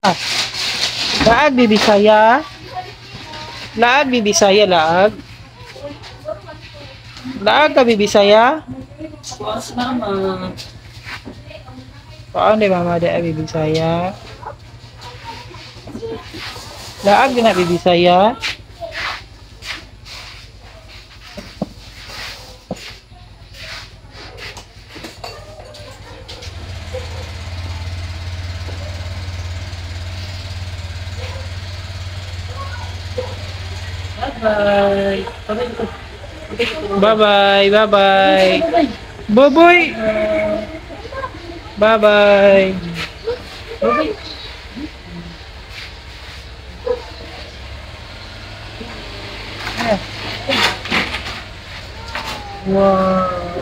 Ah, laag di Bisaya. Laag di Bisaya laag. Laag ka Bisaya. Bukas mama. Paano di mama di abi Bisaya? Laag din na Bisaya. Bye-bye. Bye-bye, bye-bye. Boboy. Bye-bye. Bye-bye. Wow.